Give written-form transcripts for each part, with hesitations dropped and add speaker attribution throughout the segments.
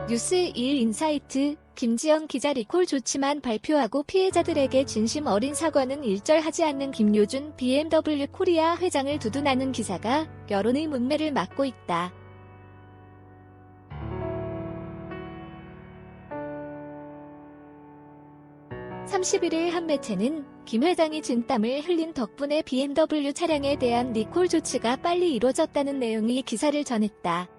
Speaker 1: 뉴스1 인사이트, 김지영 기자 리콜 조치만 발표하고 피해자들에게 진심 어린 사과는 일절하지 않는 김효준 BMW 코리아 회장을 두둔하는 기사가 여론의 문매를 막고 있다. (30일) 한 매체는 김 회장이 진땀을 흘린 덕분에 BMW 차량에 대한 리콜 조치가 빨리 이뤄졌다는 내용의 기사를 전했다.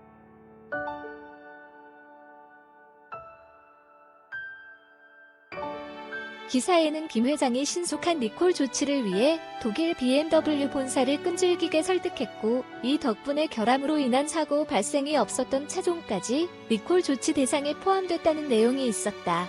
Speaker 1: 기사에는 김 회장이 신속한 리콜 조치를 위해 독일 BMW 본사를 끈질기게 설득했고, 이 덕분에 결함으로 인한 사고 발생이 없었던 차종까지 리콜 조치 대상에 포함됐다는 내용이 있었다.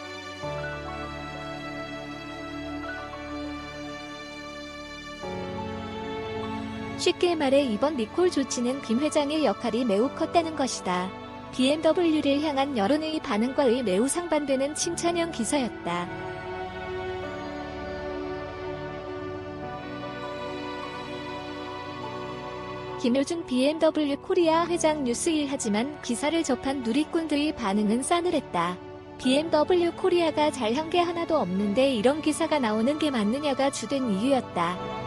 Speaker 1: 쉽게 말해 이번 리콜 조치는 김 회장의 역할이 매우 컸다는 것이다. BMW를 향한 여론의 반응과의 매우 상반되는 칭찬형 기사였다. 김효준 BMW 코리아 회장 뉴스1 하지만 기사를 접한 누리꾼들의 반응은 싸늘했다. BMW 코리아가 잘한 게 하나도 없는데 이런 기사가 나오는 게 맞느냐가 주된 이유였다.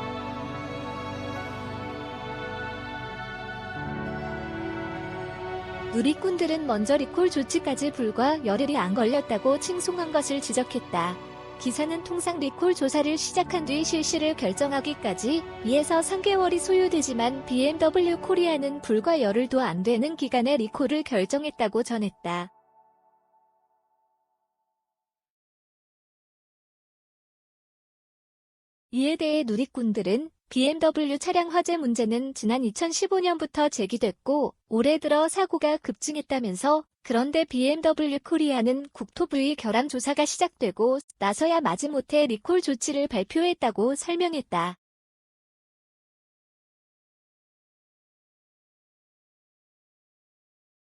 Speaker 1: 누리꾼들은 먼저 리콜 조치까지 불과 열흘이 안 걸렸다고 칭송한 것을 지적했다. 기사는 통상 리콜 조사를 시작한 뒤 실시를 결정하기까지 2에서 3개월이 소요되지만 BMW 코리아는 불과 열흘도 안 되는 기간에 리콜을 결정했다고 전했다. 이에 대해 누리꾼들은 BMW 차량 화재 문제는 지난 2015년부터 제기됐고 올해 들어 사고가 급증했다면서, 그런데 BMW 코리아는 국토부의 결함 조사가 시작되고 나서야 마지못해 리콜 조치를 발표했다고 설명했다.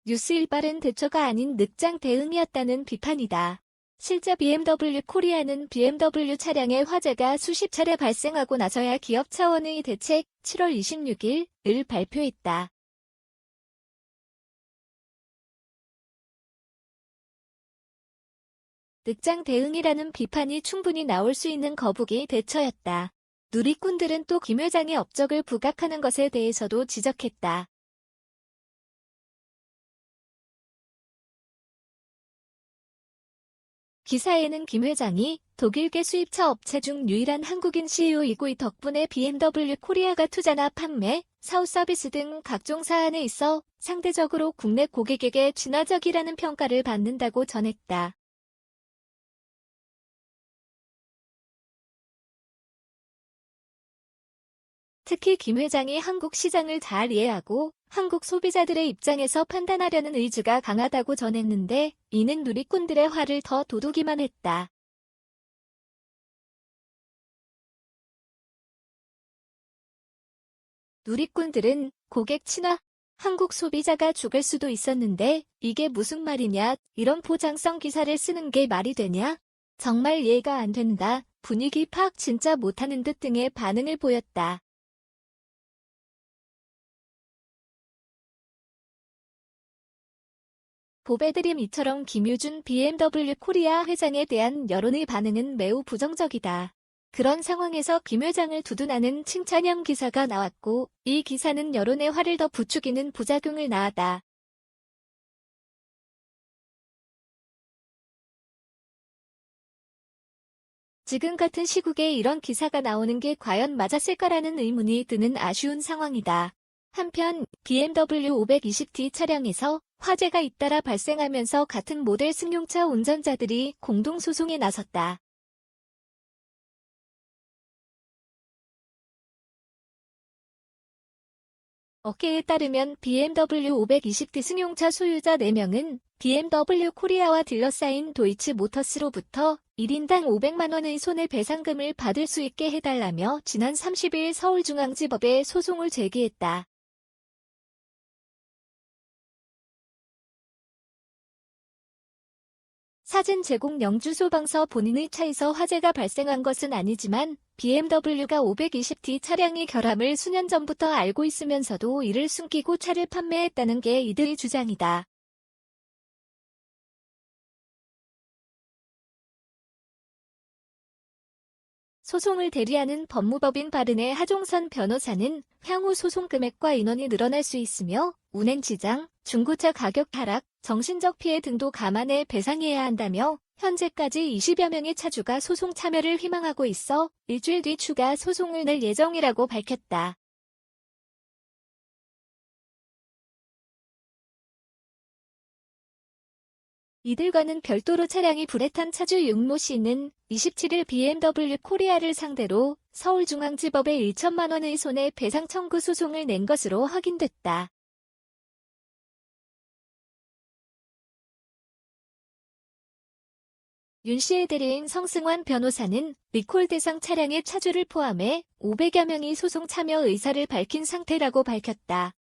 Speaker 1: 뉴스1 빠른 대처가 아닌 늑장 대응이었다는 비판이다. 실제 BMW 코리아는 BMW 차량의 화재가 수십 차례 발생하고 나서야 기업 차원의 대책 7월 26일을 발표했다. 늑장 대응이라는 비판이 충분히 나올 수 있는 거북이 대처였다. 누리꾼들은 또 김 회장의 업적을 부각하는 것에 대해서도 지적했다. 기사에는 김 회장이 독일계 수입차 업체 중 유일한 한국인 CEO이고 이 덕분에 BMW 코리아가 투자나 판매, 사후 서비스 등 각종 사안에 있어 상대적으로 국내 고객에게 친화적이라는 평가를 받는다고 전했다. 특히 김 회장이 한국 시장을 잘 이해하고 한국 소비자들의 입장에서 판단하려는 의지가 강하다고 전했는데, 이는 누리꾼들의 화를 더 돋우기만 했다. 누리꾼들은 고객 친화, 한국 소비자가 죽을 수도 있었는데 이게 무슨 말이냐, 이런 포장성 기사를 쓰는 게 말이 되냐, 정말 이해가 안 된다, 분위기 파악 진짜 못하는 듯 등의 반응을 보였다. 보배드림 이처럼 김효준 BMW 코리아 회장에 대한 여론의 반응은 매우 부정적이다. 그런 상황에서 김 회장을 두둔하는 칭찬형 기사가 나왔고, 이 기사는 여론의 화를 더 부추기는 부작용을 낳았다. 지금 같은 시국에 이런 기사가 나오는 게 과연 맞았을까라는 의문이 드는 아쉬운 상황이다. 한편 BMW 520D 차량에서 화재가 잇따라 발생하면서 같은 모델 승용차 운전자들이 공동소송에 나섰다. 업계에 따르면 BMW 520D 승용차 소유자 4명은 BMW 코리아와 둘러싸인 도이치 모터스로부터 1인당 500만 원의 손해배상금을 받을 수 있게 해달라며 지난 30일 서울중앙지법에 소송을 제기했다. 사진 제공 영주소방서 본인의 차에서 화재가 발생한 것은 아니지만 BMW가 520D 차량의 결함을 수년 전부터 알고 있으면서도 이를 숨기고 차를 판매했다는 게 이들의 주장이다. 소송을 대리하는 법무법인 바른의 하종선 변호사는 향후 소송 금액과 인원이 늘어날 수 있으며 운행 지장, 중고차 가격 하락, 정신적 피해 등도 감안해 배상해야 한다며 현재까지 20여 명의 차주가 소송 참여를 희망하고 있어 일주일 뒤 추가 소송을 낼 예정이라고 밝혔다. 이들과는 별도로 차량이 불에 탄 차주 윤모 씨는 27일 BMW 코리아를 상대로 서울중앙지법에 1천만 원의 손해배상 청구 소송을 낸 것으로 확인됐다. 윤 씨의 대리인 성승환 변호사는 리콜 대상 차량의 차주를 포함해 500여 명이 소송 참여 의사를 밝힌 상태라고 밝혔다.